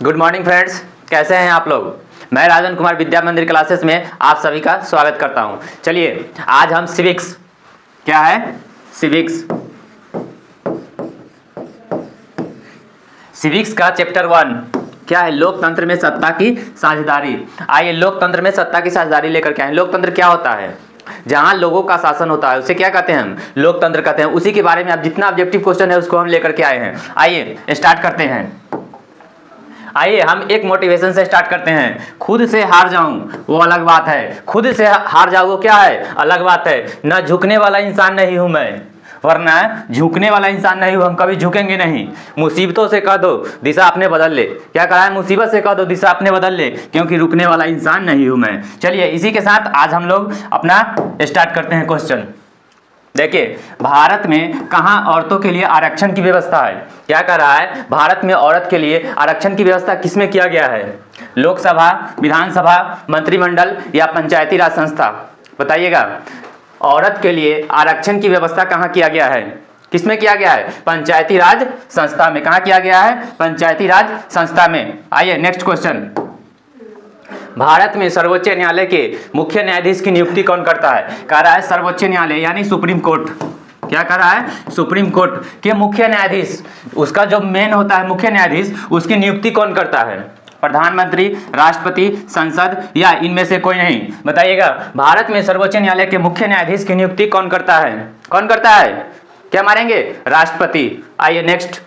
Good morning friends, कैसे हैं आप लोग। मैं राजन कुमार विद्या मंदिर क्लासेस में आप सभी का स्वागत करता हूं। चलिए आज हम सिविक्स, क्या है सिविक्स, सिविक्स का चैप्टर 1 क्या है, लोकतंत्र में सत्ता की साझेदारी। आइए लोकतंत्र में सत्ता की साझेदारी लेकर के आए। लोकतंत्र क्या होता है, जहां लोगों का शासन होता है उसे क्या कहते हैं हम, लोकतंत्र कहते हैं। उसी के बारे में आप जितना ऑब्जेक्टिव क्वेश्चन है उसको हम लेकर के आए हैं। आइए स्टार्ट करते हैं। आइए हम एक मोटिवेशन से स्टार्ट करते हैं। खुद से हार जाऊं वो अलग बात है, खुद से हार जाओ वो क्या है, अलग बात है। न झुकने वाला इंसान नहीं हूं मैं, वरना झुकने वाला इंसान नहीं हूं, हम कभी झुकेंगे नहीं। मुसीबतों से कह दो दिशा अपने बदल ले, क्या कहा है, मुसीबत से कह दो दिशा अपने बदल ले, क्योंकि रुकने वाला इंसान नहीं हूं मैं। चलिए इसी के साथ आज हम लोग अपना स्टार्ट करते हैं क्वेश्चन। देखिए भारत में कहाँ औरतों के लिए आरक्षण की व्यवस्था है, क्या कह रहा है, भारत में औरत के लिए आरक्षण की व्यवस्था किसमें किया गया है, लोकसभा, विधानसभा, मंत्रिमंडल या पंचायती राज संस्था। बताइएगा, औरत के लिए आरक्षण की व्यवस्था कहाँ किया गया है, किसमें किया गया है, पंचायती राज संस्था में। कहाँ किया गया है, पंचायती राज संस्था में। आइए नेक्स्ट क्वेश्चन। भारत में सर्वोच्च न्यायालय के मुख्य न्यायाधीश की नियुक्ति कौन करता है। कह रहा है सर्वोच्च न्यायालय यानी सुप्रीम कोर्ट, क्या कह रहा है, सुप्रीम कोर्ट के मुख्य न्यायाधीश, उसका जो मेन होता है मुख्य न्यायाधीश, उसकी नियुक्ति कौन करता है, प्रधानमंत्री, राष्ट्रपति, संसद या इनमें से कोई नहीं। बताइएगा, भारत में सर्वोच्च न्यायालय के मुख्य न्यायाधीश की नियुक्ति कौन करता है, कौन करता है, क्या मारेंगे, राष्ट्रपति। आइए नेक्स्ट।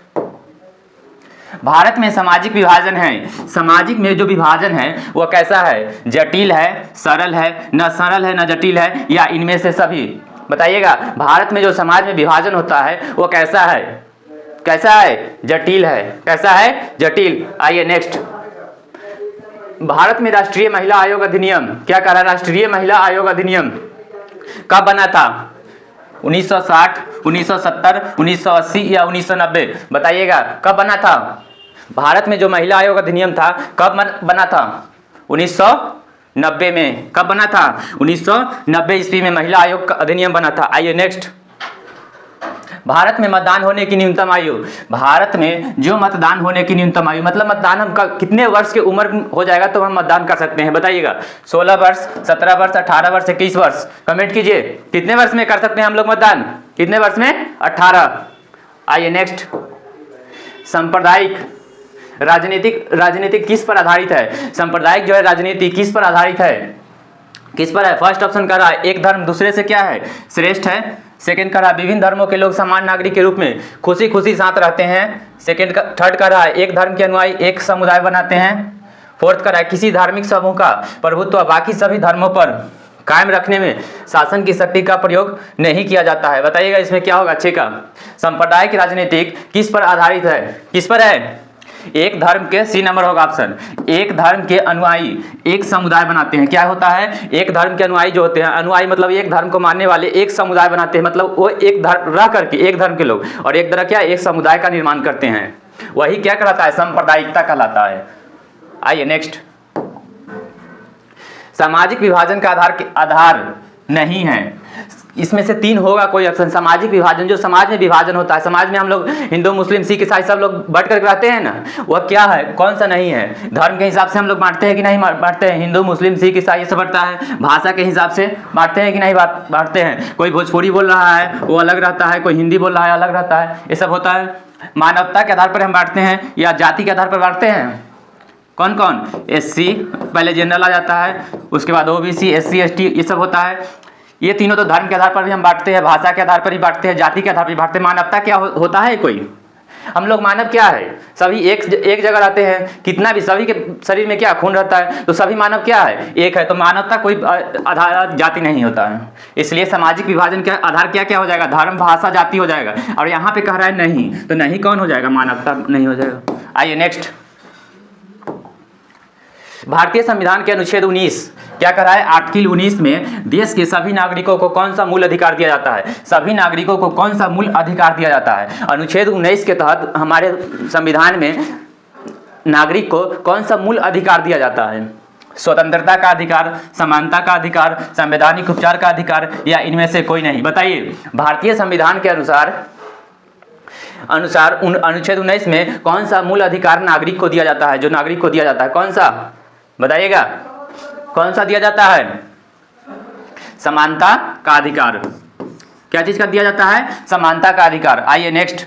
भारत में सामाजिक विभाजन है, सामाजिक में जो विभाजन है वो कैसा है, जटिल है, सरल है, न सरल है न जटिल है, या इनमें से सभी। बताइएगा, भारत में जो समाज में विभाजन होता है वो कैसा है, कैसा है, जटिल है, कैसा है, जटिल। आइए नेक्स्ट। भारत में राष्ट्रीय महिला आयोग अधिनियम, क्या कह रहा है, राष्ट्रीय महिला आयोग अधिनियम कब बना था, 1960, 1970, 1980 या 1990। बताइएगा कब बना था। भारत में जो महिला आयोग अधिनियम था कब बना था, 1990 में। कब बना था, 1990 ईस्वी में महिला आयोग का अधिनियम बना था। आइए नेक्स्ट। भारत में मतदान होने की न्यूनतम आयु, भारत में जो मतदान होने की न्यूनतम आयु मतलब मतदान हम कितने वर्ष की उम्र हो जाएगा तो हम मतदान कर सकते हैं। बताइएगा, 16 वर्ष, 17 वर्ष, 18 वर्ष, 21 वर्ष। कमेंट कीजिए कितने वर्ष में कर सकते हैं हम लोग मतदान, कितने वर्ष में, 18। आइए नेक्स्ट। सांप्रदायिक राजनीतिक किस पर आधारित है, सांप्रदायिक जो है राजनीति किस पर आधारित है, किस पर है। फर्स्ट ऑप्शन कर रहा है एक धर्म दूसरे से क्या है, श्रेष्ठ है। सेकंड कर रहा है विभिन्न धर्मों के लोग समान नागरिक के रूप में खुशी खुशी साथ रहते हैं। थर्ड कर रहा है एक धर्म के अनुयायी एक समुदाय बनाते हैं। फोर्थ कर रहा है किसी धार्मिक समूह का प्रभुत्व बाकी सभी धर्मों पर कायम रखने में शासन की शक्ति का प्रयोग नहीं किया जाता है। बताइएगा इसमें क्या होगा, अच्छे का। सांप्रदायिक राजनीतिक किस पर आधारित है, किस पर है, एक धर्म के, सी नंबर होगा ऑप्शन, एक धर्म के अनुयायी एक समुदाय बनाते हैं। क्या होता है, एक धर्म के अनुयायी जो होते हैं, अनुयायी मतलब एक धर्म को मानने वाले एक समुदाय बनाते हैं, मतलब वो एक धर्म रह करके एक धर्म के लोग और एक तरह क्या एक समुदाय का निर्माण करते हैं, वही क्या कहलाता है, सांप्रदायिकता कहलाता है। आइए नेक्स्ट। सामाजिक विभाजन का आधार नहीं है, इसमें से 3 होगा कोई ऑप्शन। सामाजिक विभाजन, जो समाज में विभाजन होता है, समाज में हम लोग हिंदू मुस्लिम सिख ईसाई सब लोग बांट कर रहते हैं ना, वह क्या है, कौन सा नहीं है। धर्म के हिसाब से हम लोग बांटते हैं कि नहीं बांटते हैं, हिंदू मुस्लिम सिख ईसाई सब बढ़ता है। भाषा के हिसाब से बांटते हैं कि नहीं बांटते हैं, कोई भोजपुरी बोल रहा है वो अलग रहता है, कोई हिंदी बोल रहा है अलग रहता है, ये सब होता है। मानवता के आधार पर हम बांटते हैं या जाति के आधार पर बांटते हैं, कौन कौन, SC पहले जनरल आ जाता है, उसके बाद OBC SC ST ये सब होता है। ये तीनों तो धर्म के आधार पर भी हम बांटते हैं, भाषा के आधार पर भी बांटते हैं, जाति के आधार पर भी बांटते हैं। मानवता क्या होता है, कोई हम लोग मानव क्या है, सभी एक जगह रहते हैं, कितना भी सभी के शरीर में क्या खून रहता है, तो सभी मानव क्या है, एक है। तो मानवता कोई आधार जाति नहीं होता है। इसलिए सामाजिक विभाजन का आधार क्या क्या हो जाएगा, धर्म भाषा जाति हो जाएगा। और यहाँ पे कह रहा है नहीं, तो नहीं कौन हो जाएगा, मानवता नहीं हो जाएगा। आइए नेक्स्ट। भारतीय संविधान के अनुच्छेद 19 क्या कर रहा है, आर्टिकल 19 में देश के सभी नागरिकों को कौन सा मूल अधिकार दिया जाता है, सभी नागरिकों को कौन सा मूल अधिकार दिया जाता है। अनुच्छेद 19 के तहत हमारे संविधान में नागरिक को कौन सा मूल अधिकार दिया जाता है, स्वतंत्रता का अधिकार, समानता का अधिकार, संवैधानिक उपचार का अधिकार, या इनमें से कोई नहीं। बताइए, भारतीय संविधान के अनुसार अनुसार अनुच्छेद 19 में कौन सा मूल अधिकार नागरिक को दिया जाता है, जो नागरिक को दिया जाता है, कौन सा बताइएगा, कौन सा दिया जाता है? समानता का अधिकार। क्या चीज का दिया जाता है? समानता का अधिकार। आइए नेक्स्ट,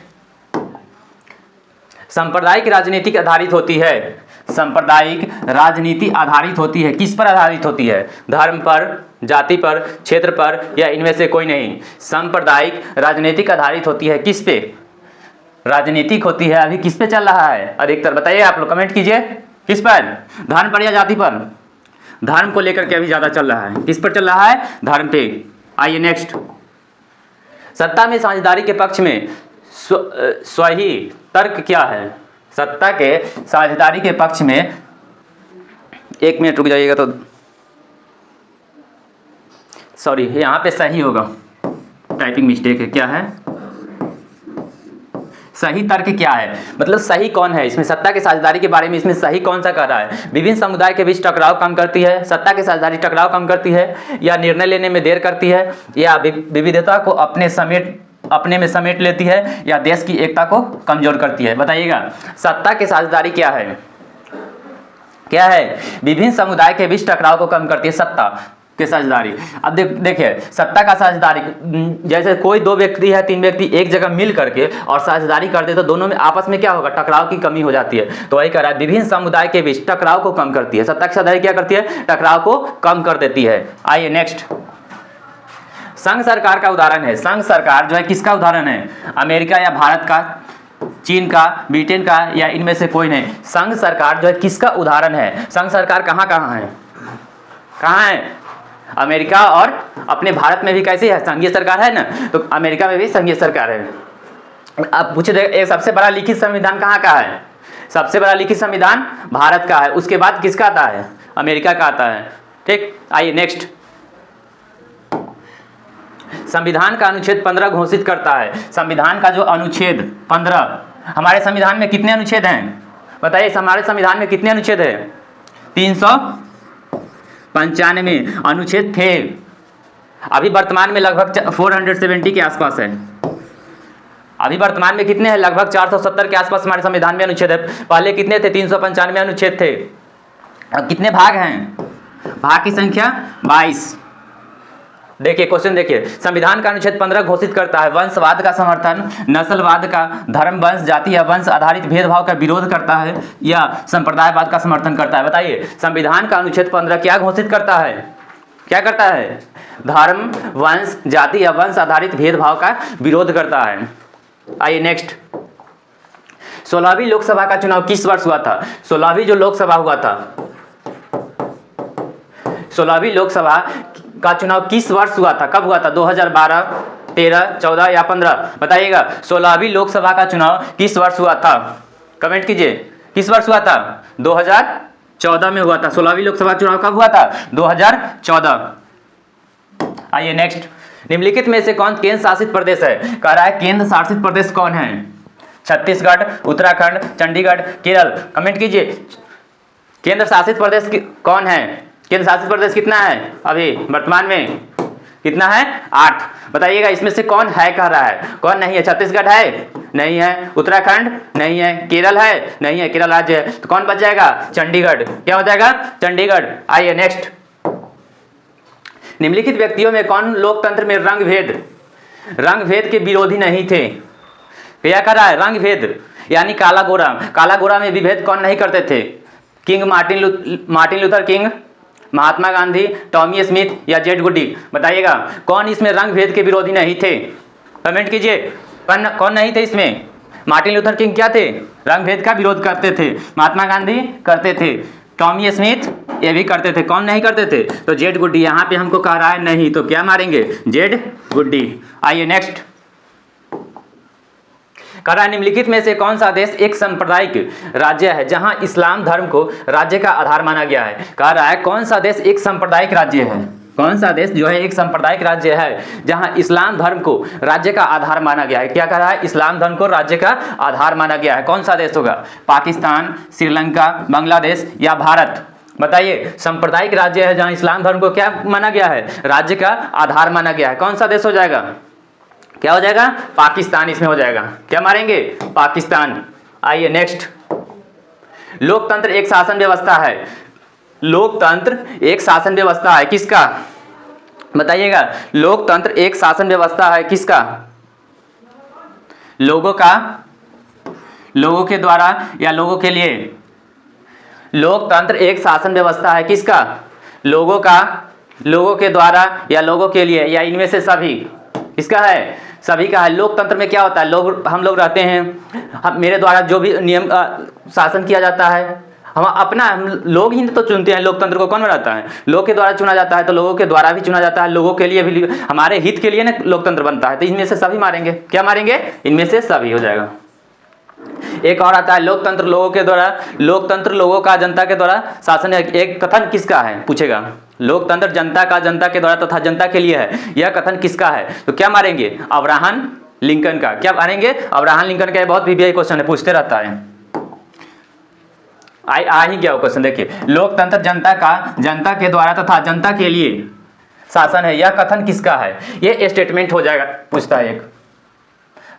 सांप्रदायिक राजनीति आधारित होती है। सांप्रदायिक राजनीति आधारित होती है, किस पर आधारित होती है? धर्म पर, जाति पर, क्षेत्र पर, या इनमें से कोई नहीं। सांप्रदायिक राजनीतिक आधारित होती है, किस पे? राजनीतिक होती है। अभी किस पे चल रहा है अधिकतर, बताइए आप लोग, कमेंट कीजिए, किस पर? धर्म पर या जाति पर? धर्म को लेकर के अभी ज्यादा चल रहा है। किस पर चल रहा है? धर्म पे। आइए नेक्स्ट, सत्ता में साझेदारी के पक्ष में सही तर्क क्या है? सत्ता के साझेदारी के पक्ष में, एक मिनट रुक जाइएगा, तो सॉरी यहाँ पे सही होगा, टाइपिंग मिस्टेक है। क्या है? सही तर्क क्या है, मतलब सही कौन है इसमें? सत्ता के साझेदारी के बारे में इसमें सही कौन सा कह रहा है? विभिन्न समुदाय के बीच टकराव कम करती है, सत्ता की साझेदारी टकराव कम करती है, या निर्णय लेने में देर करती है, या विविधता को अपने में समेट लेती है, या देश की एकता को कमजोर करती है? बताइएगा, सत्ता की साझेदारी क्या है? क्या है? विभिन्न समुदाय के बीच टकराव को कम करती है सत्ता के साझेदारी। अब देखिए, सत्ता का साझेदारी, जैसे कोई दो व्यक्ति है, तीन व्यक्ति एक जगह मिल करके और साझेदारी करते तो दोनों में आपस में क्या होगा? टकराव की कमी हो जाती है। तो वही कह रहा है, विभिन्न समुदाय के बीच टकराव को कम करती है। सत्ता की साझेदारी क्या करती है? टकराव को कम कर देती है। आइए नेक्स्ट, संघ सरकार का उदाहरण है। संघ सरकार जो है किसका उदाहरण है? अमेरिका या भारत का, चीन का, ब्रिटेन का, या इनमें से कोई नहीं। संघ सरकार जो है किसका उदाहरण है? संघ सरकार कहाँ कहाँ है? कहाँ है? अमेरिका और अपने भारत में भी कैसी है? संघीय सरकार है ना, तो अमेरिका में भी संघीय सरकार है। अब पूछे, सबसे बड़ा लिखित संविधान कहाँ का है? सबसे बड़ा लिखित संविधान भारत का है। उसके बाद किसका आता है? अमेरिका का आता है। ठीक, आइए नेक्स्ट, संविधान का अनुच्छेद 15 घोषित करता है। संविधान का जो अनुच्छेद 15, हमारे संविधान में कितने अनुच्छेद हैं? बताइए, हमारे संविधान में कितने अनुच्छेद है? 395 अनुच्छेद थे। अभी वर्तमान में लगभग 470 के आसपास है। अभी वर्तमान में कितने हैं? लगभग 470 के आसपास हमारे संविधान में अनुच्छेद है। पहले कितने थे? 395 अनुच्छेद थे। अब कितने भाग हैं? भाग की संख्या 22। देखिए क्वेश्चन देखिए, संविधान का अनुच्छेद 15 घोषित करता है वंशवाद का समर्थन, नस्लवाद का, धर्म, वंश, जाति या वंश आधारित भेदभाव का विरोध करता है, या संप्रदायवाद का समर्थन करता है? बताइए, संविधान का अनुच्छेद 15 क्या घोषित करता है? क्या करता है? धर्म, वंश, जाति या वंश आधारित भेदभाव का विरोध करता है। आइए नेक्स्ट, 16वीं लोकसभा का चुनाव किस वर्ष हुआ था? 16वीं जो लोकसभा हुआ था, 16वीं लोकसभा का चुनाव किस वर्ष हुआ था? कब हुआ था? 2012, 13, 14 या 15? बताइएगा, 16वीं लोकसभा का चुनाव किस वर्ष हुआ था? कमेंट कीजिए, किस वर्ष हुआ था? 2014 में हुआ था। 16वीं लोकसभा चुनाव कब हुआ था? 2014। आइए नेक्स्ट, निम्नलिखित में से कौन केंद्र शासित प्रदेश है? कह रहा है केंद्र शासित प्रदेश कौन है? छत्तीसगढ़, उत्तराखंड, चंडीगढ़, केरल? कमेंट कीजिए, केंद्र शासित प्रदेश कौन है? केंद्र शासित प्रदेश कितना है अभी वर्तमान में? कितना है? 8। बताइएगा, इसमें से कौन है कह रहा है, कौन नहीं है? छत्तीसगढ़ है? नहीं है। उत्तराखंड? नहीं है। केरल है? नहीं है, केरल राज्य है। तो कौन बच जाएगा? चंडीगढ़। क्या हो जाएगा? चंडीगढ़। आइए नेक्स्ट, निम्नलिखित व्यक्तियों में कौन लोकतंत्र में रंग भेद के विरोधी नहीं थे? क्या कर रहा है? रंग भेद यानी काला गोरा में विभेद कौन नहीं करते थे? King Martin Luther king, Mahatma Gandhi, Tommy Smith या जेड गुडी? बताइएगा, कौन इसमें रंग भेद के विरोधी नहीं थे? कमेंट कीजिए, कौन नहीं थे इसमें? मार्टिन लूथर किंग क्या थे? रंग भेद का विरोध करते थे। महात्मा गांधी करते थे, टॉमी स्मिथ ये भी करते थे। कौन नहीं करते थे? तो जेड गुडी। यहाँ पे हमको कह रहा है नहीं, तो क्या मारेंगे? जेड गुडी। आइए नेक्स्ट, कह रहा है निम्नलिखित में से कौन सा देश एक सांप्रदायिक राज्य है जहां इस्लाम धर्म को राज्य का आधार माना गया है? कह रहा है कौन सा देश एक सांप्रदायिक राज्य है? कौन सा देश जो है एक सांप्रदायिक राज्य है जहां इस्लाम धर्म को राज्य का आधार माना गया है? क्या कह रहा है? इस्लाम धर्म को राज्य का आधार माना गया है। कौन सा देश होगा? पाकिस्तान, श्रीलंका, बांग्लादेश या भारत? बताइए, सांप्रदायिक राज्य है जहां इस्लाम धर्म को क्या माना गया है? राज्य का आधार माना गया है। कौन सा देश हो जाएगा? क्या हो जाएगा? पाकिस्तान इसमें हो जाएगा। क्या मारेंगे? पाकिस्तान। आइए नेक्स्ट, लोकतंत्र एक शासन व्यवस्था है। लोकतंत्र एक शासन व्यवस्था है किसका? बताइएगा। लोकतंत्र एक शासन व्यवस्था है किसका? लोगों का, लोगों के द्वारा या लोगों के लिए? लोकतंत्र एक शासन व्यवस्था है किसका? लोगों का, लोगों के द्वारा या लोगों के लिए, या इनमें से सभी? किसका है? सभी का है। लोकतंत्र में क्या होता है? लोग, हम लोग रहते हैं, मेरे द्वारा जो भी नियम शासन किया जाता है, हम लोग ही तो चुनते हैं। लोकतंत्र को कौन बनाता है? लोग के द्वारा चुना जाता है, तो लोगों के द्वारा भी चुना जाता है, लोगों के लिए भी, हमारे हित के लिए ना लोकतंत्र बनता है। तो इनमें से सभी मारेंगे। क्या मारेंगे? इनमें से सभी हो जाएगा। एक और आता है, लोकतंत्र लोगों के द्वारा, लोकतंत्र लोगों का जनता के द्वारा शासन है। एक कथन किसका है? पूछेगा। लोकतंत्र जनता का, जनता के द्वारा तथा जनता के लिए है, यह कथन किसका है? तो क्या मारेंगे? अब्राहम लिंकन का। क्या मारेंगे? अब्राहम लिंकन का। बहुत वीवीआई क्वेश्चन है, पूछते रहता है। आ ही गया वो क्वेश्चन। देखिए, लोकतंत्र जनता का, जनता के द्वारा तथा जनता के लिए शासन है, यह कथन किसका है? ये स्टेटमेंट हो जाएगा। पूछता है एक,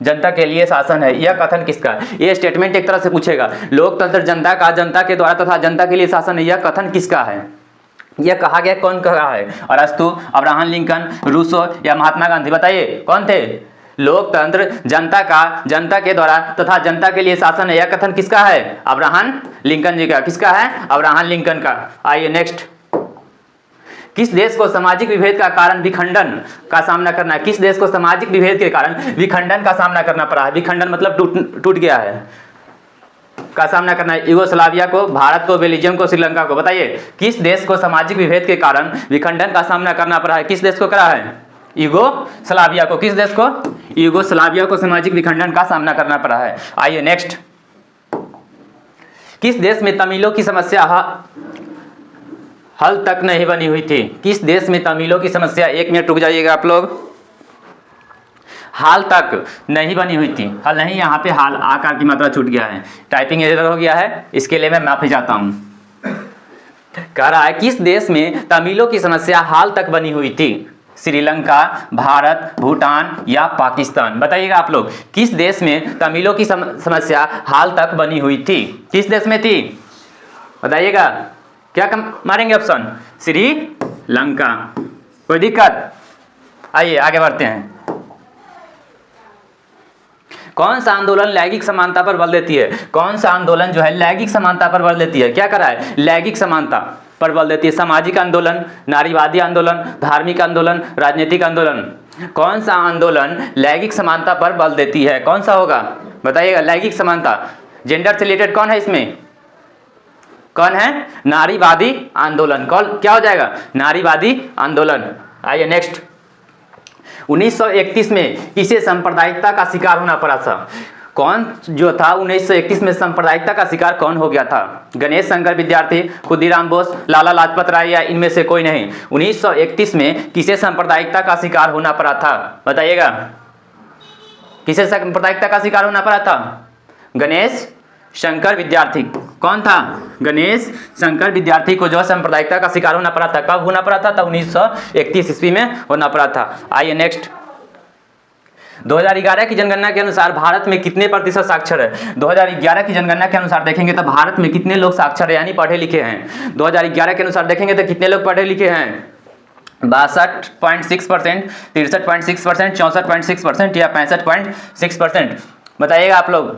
जनता के लिए शासन है, यह कथन किसका है? ये स्टेटमेंट एक तरह से पूछेगा। लोकतंत्र जनता का, जनता के द्वारा तथा जनता के लिए शासन है, यह कथन किसका है? यह कहा गया, कौन कहा है? अरस्तु, अब्राहम लिंकन, रूसो या महात्मा गांधी? बताइए कौन थे? लोकतंत्र जनता का, जनता के द्वारा तथा जनता के लिए शासन है, यह कथन किसका है? अब्राहम लिंकन जी का। किसका है? अब्राहम लिंकन का। आइए नेक्स्ट, किस देश को सामाजिक विभेद का कारण विखंडन का सामना करना है? किस देश को सामाजिक विभेद के कारण विखंडन का सामना करना पड़ा है? विखंडन मतलब टूट गया है, का सामना करना है। यूगोस्लाविया को, भारत को, बेल्जियम को, श्रीलंका को। बताइए, किस देश को सामाजिक विभेद के कारण विखंडन का सामना करना पड़ा है? किस देश को करा है? यूगोस्लाविया को। किस देश को? यूगोस्लाविया को सामाजिक विखंडन का सामना करना पड़ा है। आइए नेक्स्ट, किस देश में तमिलों की समस्या हल तक नहीं बनी हुई थी? किस देश में तमिलों की समस्या, एक मिनट रुक जाइएगा आप लोग, हाल तक नहीं बनी हुई थी। हल नहीं, यहाँ पे हाल आकार की मात्रा छूट गया है, टाइपिंग एरर हो गया है, इसके लिए मैं माफी चाहता हूँ। कह रहा है किस देश में तमिलों की समस्या हाल तक बनी हुई थी? श्रीलंका, भारत, भूटान या पाकिस्तान? बताइएगा आप लोग, किस देश में तमिलों की समस्या हाल तक बनी हुई थी? किस देश में थी? बताइएगा। क्या मारेंगे ऑप्शन? श्रीलंका। कोई दिक्कत? आइए आगे बढ़ते हैं। कौन सा आंदोलन लैंगिक समानता पर बल देती है? कौन सा आंदोलन जो है लैंगिक समानता पर बल देती है? क्या करा है? लैंगिक समानता पर बल देती है। सामाजिक आंदोलन, नारीवादी आंदोलन, धार्मिक आंदोलन, राजनीतिक आंदोलन? कौन सा आंदोलन लैंगिक समानता पर बल देती है? कौन सा होगा? बताइएगा। लैंगिक समानता, जेंडर से रिलेटेड कौन है इसमें? कौन है? नारीवादी आंदोलन। कौन, क्या हो जाएगा? नारीवादी आंदोलन। आइए नेक्स्ट, 1931 में किसे सांप्रदायिकता का शिकार होना पड़ा था? कौन जो था 1931 में सांप्रदायिकता का शिकार कौन हो गया था? गणेश शंकर विद्यार्थी, खुदीराम बोस, लाला लाजपत राय या इनमें से कोई नहीं? 1931 में किसे सांप्रदायिकता का शिकार होना पड़ा था? बताइएगा। किसे सांप्रदायिकता का शिकार होना पड़ा था? गणेश शंकर विद्यार्थी। कौन था? गणेश शंकर विद्यार्थी को जो सांप्रदायिकता का शिकार होना पड़ा था। कब होना पड़ा था? 1931 ईस्वी में होना पड़ा था। आइए नेक्स्ट, 2011 की जनगणना के अनुसार भारत में कितने प्रतिशत साक्षर है? 2011 की जनगणना के अनुसार देखेंगे तो भारत में कितने लोग साक्षर है, यानी पढ़े लिखे हैं? 2011 के अनुसार देखेंगे तो कितने लोग पढ़े लिखे हैं? 62.6%, 63.6%, 64.6% या 65.6%? बताइएगा आप लोग,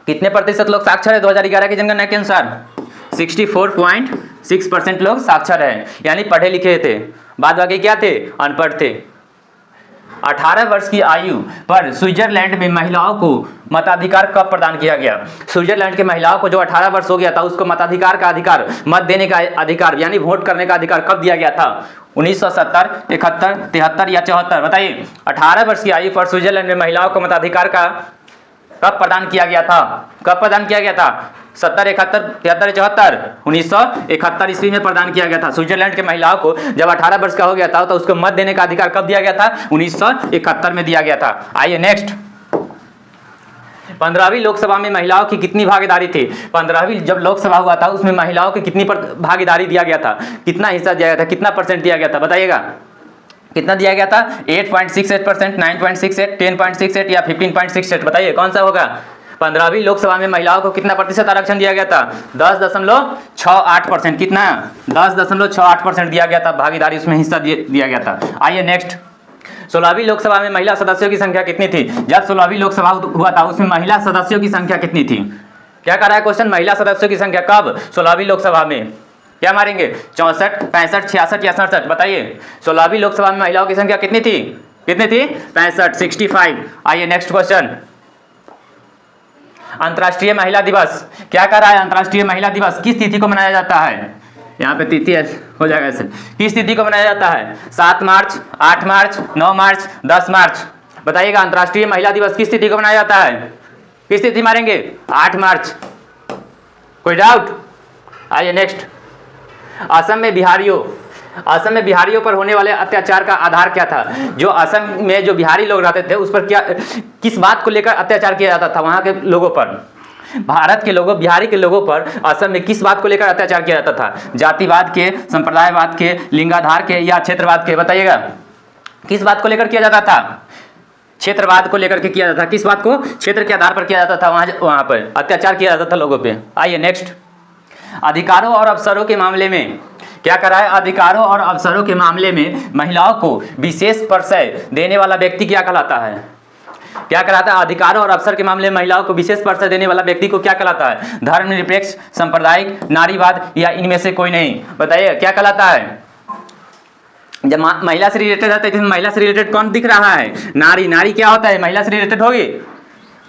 कितने प्रतिशत लोग साक्षर है 2011 की जनगणना के अनुसार? 64.6% लोग साक्षर हैं, यानी पढ़े लिखे थे। बाद बाकी क्या थे? अनपढ़ थे। 18 वर्ष की आयु पर स्विट्जरलैंड में महिलाओं को मताधिकार कब प्रदान किया गया? स्विट्जरलैंड के महिलाओं को जो 18 वर्ष हो गया था उसको मताधिकार का अधिकार, मत देने का अधिकार, यानी वोट करने का अधिकार कब दिया गया था? 1970, 71, 73 या 74? बताइए। 18 वर्ष की आयु पर स्विट्जरलैंड में महिलाओं को मताधिकार का कब प्रदान किया गया था? कब प्रदान किया गया था? 70, 71, 73, 74? 1971 ईस्वी में प्रदान किया गया था। स्विट्जरलैंड के महिलाओं को जब 18 वर्ष का हो गया था तो उसको मत देने का अधिकार कब दिया गया था? 1971 में दिया गया था। आइए नेक्स्ट, 15वीं लोकसभा में महिलाओं की कितनी भागीदारी थी? 15वीं जब लोकसभा हुआ था उसमें महिलाओं की कितनी भागीदारी दिया गया था? कितना हिस्सा दिया गया था? कितना परसेंट दिया गया था? बताइएगा। कितना दिया गया था? 8.68%, 9.68, 10.68 या 15.68? बताइए कौन सा होगा? 15वीं लोकसभा में महिलाओं को कितना प्रतिशत आरक्षण दिया गया था? 10.68%। कितना? 10.68% दिया गया था, भागीदारी उसमें हिस्सा दिया गया था। आइए नेक्स्ट, 16वीं लोकसभा में महिला सदस्यों की संख्या कितनी थी? जब 16वीं लोकसभा हुआ था उसमें महिला सदस्यों की संख्या कितनी थी? क्या कर रहा है क्वेश्चन? महिला सदस्यों की संख्या कब? 16वीं लोकसभा में। क्या मारेंगे? 64, 65, 66 या 67? बताइए 16वीं लोकसभा में महिलाओं की संख्या कितनी थी? कितनी थी? 65, 65। आइए नेक्स्ट क्वेश्चन, अंतर्राष्ट्रीय महिला दिवस क्या कर रहा है? अंतर्राष्ट्रीय महिला दिवस किस तिथि को मनाया जाता है? यहाँ पे तिथि हो जाएगा ऐसे, किस तिथि को मनाया जाता है? 7 मार्च, 8 मार्च, 9 मार्च, 10 मार्च? बताइएगा अंतर्राष्ट्रीय महिला दिवस किस तिथि को मनाया जाता है? किस तिथि मारेंगे? 8 मार्च। कोई डाउट? आइए नेक्स्ट, असम में बिहारियों पर होने वाले अत्याचार का आधार क्या था? जो असम में जो बिहारी लोग रहते थे उस पर क्या, किस बात को लेकर अत्याचार किया जाता था वहां के लोगों पर? भारत के लोगों, बिहारी के लोगों पर असम में किस बात को लेकर अत्याचार किया जाता था? जातिवाद के, संप्रदायवाद के, लिंगाधार के या क्षेत्रवाद के? बताइएगा किस बात को लेकर किया जाता था? क्षेत्रवाद को लेकर के किया जाता था। किस बात को? क्षेत्र के आधार पर किया जाता था, वहां पर अत्याचार किया जाता था लोगों पे। आइए नेक्स्ट, अधिकारों और अवसरों के मामले में क्या करा है? अधिकारों और अवसरों के मामले में महिलाओं को विशेष परिचय देने वाला व्यक्ति क्या कहलाता है? क्या कहलाता है? अधिकारों और अवसर के मामले में महिलाओं को विशेष परिचय देने वाला व्यक्ति को क्या कहलाता है? धर्मनिरपेक्ष, सांप्रदायिक, नारीवाद या इनमें से कोई नहीं? बताइए क्या कहलाता है? जब महिला से रिलेटेड है तो महिला से रिलेटेड कौन दिख रहा है? नारी। नारी क्या होता है? महिला से रिलेटेड होगी।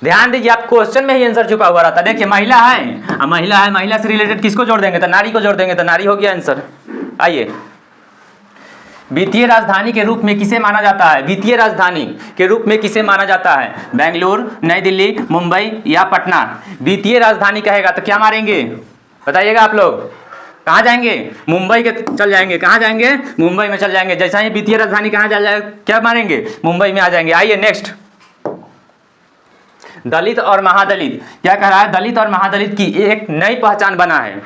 ध्यान दीजिए, आप क्वेश्चन में ही आंसर छुपा हुआ रहता है। देखिए महिला है, महिला से रिलेटेड किसको जोड़ देंगे? तो नारी को जोड़ देंगे, तो नारी हो गया आंसर। आइए, वित्तीय राजधानी के रूप में किसे माना जाता है? वित्तीय राजधानी के रूप में किसे माना जाता है? बेंगलुरु, नई दिल्ली, मुंबई या पटना? वित्तीय राजधानी कहेगा तो क्या मारेंगे? बताइएगा आप लोग कहाँ जाएंगे? मुंबई के चल जाएंगे। कहाँ जाएंगे? मुंबई में चल जाएंगे। जैसा ही वित्तीय राजधानी कहाँ जा जाएगा, क्या मारेंगे? मुंबई में आ जाएंगे। आइए नेक्स्ट, दलित और महादलित क्या कह रहा है? दलित और महादलित की एक नई पहचान बना है।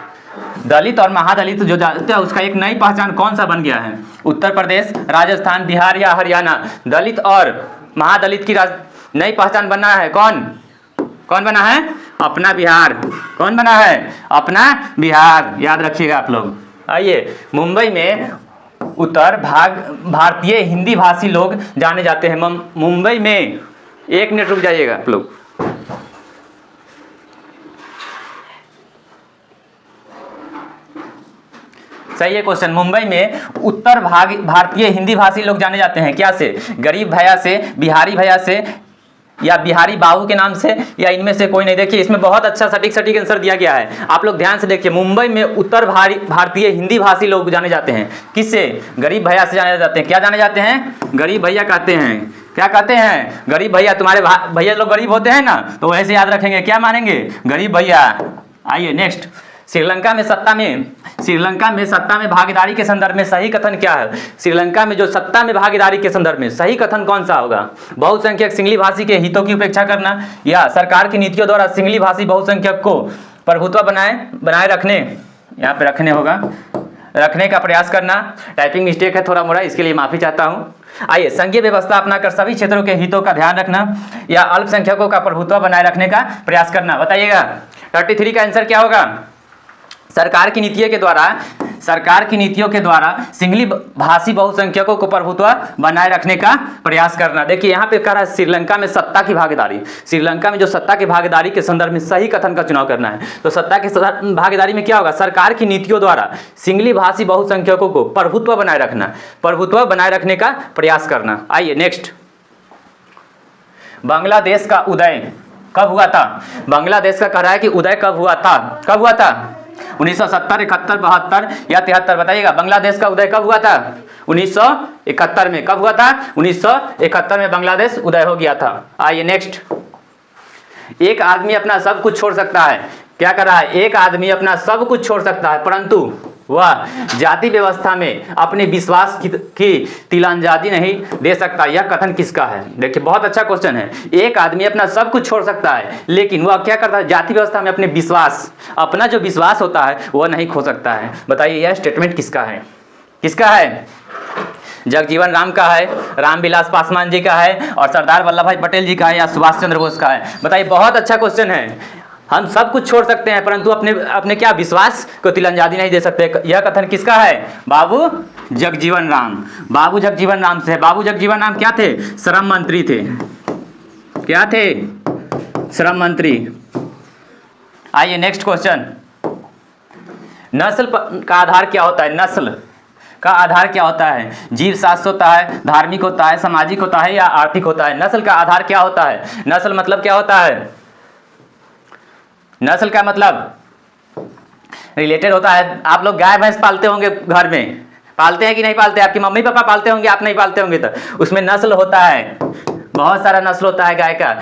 दलित और महादलित जो जानते हैं उसका एक नई पहचान कौन सा बन गया है? उत्तर प्रदेश, राजस्थान, बिहार या हरियाणा? दलित और महादलित की नई पहचान बना है कौन? कौन बना है? अपना बिहार। कौन बना है? अपना बिहार। याद रखिएगा आप लोग। आइए, मुंबई में उत्तर भारतीय हिंदी भाषी लोग जाने जाते हैं। मुंबई में, एक मिनट रुक जाइएगा आप लोग। सही है क्वेश्चन। मुंबई में उत्तर भारतीय हिंदी भाषी लोग जाने जाते हैं क्या से? गरीब भैया से, बिहारी भैया से या बिहारी बाबू के नाम से या इनमें से कोई नहीं? देखिए इसमें बहुत अच्छा सटीक आंसर दिया गया है। आप लोग ध्यान से देखिए, मुंबई में उत्तर भारतीय हिंदी भाषी लोग जाने जाते हैं किससे? गरीब भैया से जाने जाते हैं। क्या जाने जाते हैं? गरीब भैया कहते हैं। क्या कहते हैं? गरीब भैया। तुम्हारे भैया लोग गरीब होते हैं ना, तो वैसे याद रखेंगे। क्या मानेंगे? गरीब भैया। आइए नेक्स्ट, श्रीलंका में सत्ता में भागीदारी के संदर्भ में सही कथन क्या है? श्रीलंका में जो सत्ता में भागीदारी के संदर्भ में सही कथन कौन सा होगा? बहुसंख्यक सिंगली भाषी के हितों की उपेक्षा करना या सरकार की नीतियों द्वारा सिंगली भाषी बहुसंख्यक को प्रभुत्व बनाए रखने, यहाँ पे रखने का प्रयास करना। टाइपिंग मिस्टेक है थोड़ा मोड़ा, इसके लिए माफी चाहता हूँ। आइए, संघीय व्यवस्था अपनाकर सभी क्षेत्रों के हितों का ध्यान रखना या अल्पसंख्यकों का प्रभुत्व बनाए रखने का प्रयास करना। बताइएगा 33 का आंसर क्या होगा? सरकार की नीतियों के द्वारा सिंगली भाषी बहुसंख्यकों को प्रभुत्व बनाए रखने का प्रयास करना। देखिए यहाँ पे कह रहा है श्रीलंका में सत्ता की भागीदारी। श्रीलंका में जो सत्ता की भागीदारी के संदर्भ में सही कथन का चुनाव करना है। तो सत्ता की भागीदारी में क्या होगा? सरकार की नीतियों द्वारा सिंगली भाषी बहुसंख्यकों को प्रभुत्व बनाए रखने का प्रयास करना। आइए नेक्स्ट, बांग्लादेश का उदय कब हुआ था? बांग्लादेश का कह रहा है कि उदय कब हुआ था? 1970, 71, 72 या 73? बताइएगा बांग्लादेश का उदय कब हुआ था? 1971 में। कब हुआ था? 1971 में बांग्लादेश उदय हो गया था। आइए नेक्स्ट, एक आदमी अपना सब कुछ छोड़ सकता है। क्या कर रहा है? एक आदमी अपना सब कुछ छोड़ सकता है परंतु वह जाति व्यवस्था में अपने विश्वास की तिलांजलि नहीं दे सकता। यह कथन किसका है? देखिए बहुत अच्छा क्वेश्चन है। एक आदमी अपना सब कुछ छोड़ सकता है लेकिन वह क्या करता है? जाति व्यवस्था में अपना जो विश्वास होता है वह नहीं खो सकता है। बताइए यह स्टेटमेंट किसका है? जगजीवन राम का है, रामविलास पासवान जी का है, और सरदार वल्लभ भाई पटेल जी का है, या सुभाष चंद्र बोस का है? बताइए, बहुत अच्छा क्वेश्चन है। हम सब कुछ छोड़ सकते हैं परंतु अपने अपने क्या विश्वास को तिलंजादी नहीं दे सकते। यह कथन किसका है? बाबू जगजीवन राम। बाबू जगजीवन राम से है। बाबू जगजीवन राम क्या थे? श्रम मंत्री थे। क्या थे? श्रम मंत्री। आइए नेक्स्ट क्वेश्चन। नस्ल का आधार क्या होता है? नस्ल का आधार क्या होता है? जीव शास्त्र होता है, धार्मिक होता है, सामाजिक होता है, या आर्थिक होता है? नस्ल का आधार क्या होता है? नस्ल मतलब क्या होता है? नस्ल का मतलब रिलेटेड होता है। आप लोग गाय भैंस पालते होंगे, घर में पालते हैं कि नहीं पालते? आपकी मम्मी पापा पालते होंगे, आप नहीं पालते होंगे, तो उसमें नस्ल होता है, बहुत सारा नस्ल होता है गाय का।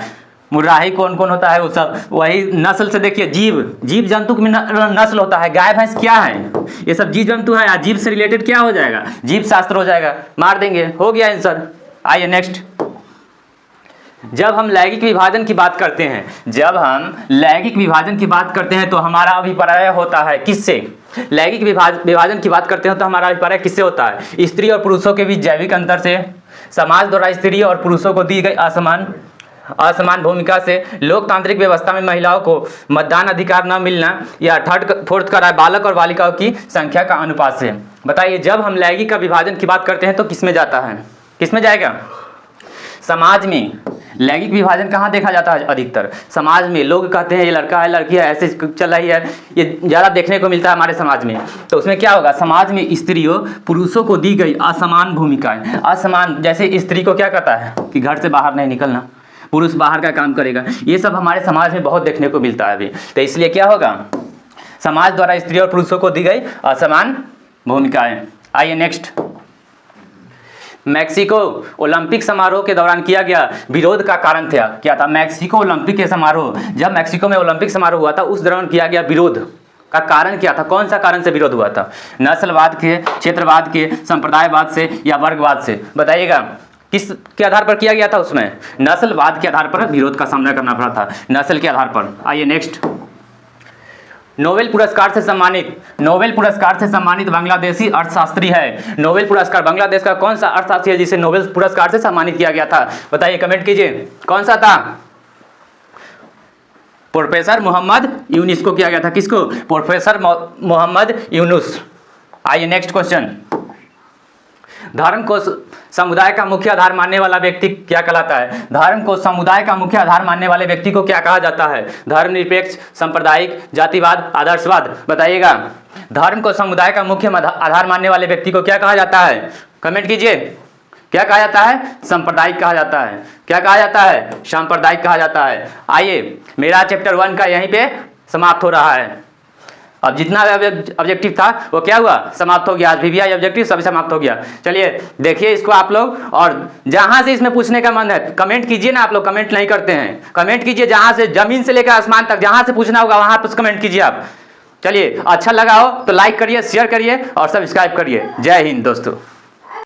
मुर्राही कौन कौन होता है वो सब, वही नस्ल से देखिए। जीव जंतु में नस्ल होता है। गाय भैंस क्या है? ये सब जीव जंतु है। जीव से रिलेटेड क्या हो जाएगा? जीव शास्त्र हो जाएगा। मार देंगे, हो गया आंसर। आइए नेक्स्ट। जब हम लैंगिक विभाजन की बात करते हैं, जब हम लैंगिक विभाजन की बात करते हैं तो हमारा अभिप्राय होता है किससे? लैंगिक विभाजन की बात करते हैं तो हमारा अभिप्राय किससे होता है? स्त्री और पुरुषों के बीच जैविक अंतर से, समाज द्वारा स्त्री और पुरुषों को दी गई असमान भूमिका से, लोकतांत्रिक व्यवस्था में महिलाओं को मतदान अधिकार न मिलना, या थर्ड फोर्थ का बालक और बालिकाओं की संख्या का अनुपात से। बताइए, जब हम लैंगिक का विभाजन की बात करते हैं तो किसमें जाता है? किसमें जाएगा? समाज में। लैंगिक विभाजन कहाँ देखा जाता है? अधिकतर समाज में। लोग कहते हैं ये लड़का है, लड़की है, ऐसे चल रही है, ये ज़्यादा देखने को मिलता है हमारे समाज में। तो उसमें क्या होगा? समाज में स्त्रियों पुरुषों को दी गई असमान भूमिकाएं। असमान, जैसे स्त्री को क्या कहता है कि घर से बाहर नहीं निकलना, पुरुष बाहर का काम करेगा। ये सब हमारे समाज में बहुत देखने को मिलता है अभी। तो इसलिए क्या होगा? समाज द्वारा स्त्री और पुरुषों को दी गई असमान भूमिकाएं। आइए नेक्स्ट। मैक्सिको ओलंपिक समारोह के दौरान किया गया विरोध का कारण क्या था? मैक्सिको ओलंपिक के समारोह, जब मैक्सिको में ओलंपिक समारोह हुआ था उस दौरान किया गया विरोध का कारण क्या था? कौन सा कारण से विरोध हुआ था? नस्लवाद के, क्षेत्रवाद के, संप्रदायवाद से, या वर्गवाद से? बताइएगा, किस के आधार पर किया गया था? उसमें नस्लवाद के आधार पर विरोध का सामना करना पड़ा था, नस्ल के आधार पर। आइए नेक्स्ट। नोबेल पुरस्कार से सम्मानित बांग्लादेशी अर्थशास्त्री है। नोबेल पुरस्कार बांग्लादेश का कौन सा अर्थशास्त्री है जिसे नोबेल पुरस्कार से सम्मानित किया गया था? बताइए, कमेंट कीजिए, कौन सा था? प्रोफेसर मोहम्मद यूनुस को किया गया था। किसको? प्रोफेसर मोहम्मद यूनुस। आइए नेक्स्ट क्वेश्चन। धर्म को समुदाय का मुख्य आधार मानने वाला व्यक्ति क्या कहलाता है? धर्म को समुदाय का मुख्य आधार मानने वाले व्यक्ति को क्या कहा जाता है? धर्मनिरपेक्ष, सांप्रदायिक, जातिवाद, आदर्शवाद? बताइएगा, धर्म को समुदाय का मुख्य आधार मानने वाले व्यक्ति को क्या कहा जाता है? कमेंट कीजिए, क्या कहा जाता है? सांप्रदायिक कहा जाता है। क्या कहा जाता है? सांप्रदायिक कहा जाता है। आइए, मेरा चैप्टर 1 का यहीं पे समाप्त हो रहा है। अब जितना ऑब्जेक्टिव था वो क्या हुआ? समाप्त हो गया। आज VVI ऑब्जेक्टिव सब समाप्त हो गया। चलिए देखिए इसको आप लोग, और जहां से इसमें पूछने का मन है कमेंट कीजिए ना। आप लोग कमेंट नहीं करते हैं, कमेंट कीजिए। जहां से जमीन से लेकर आसमान तक जहां से पूछना होगा वहां पर कमेंट कीजिए आप। चलिए, अच्छा लगा हो तो लाइक करिए, शेयर करिए और सब्सक्राइब करिए। जय हिंद दोस्तों।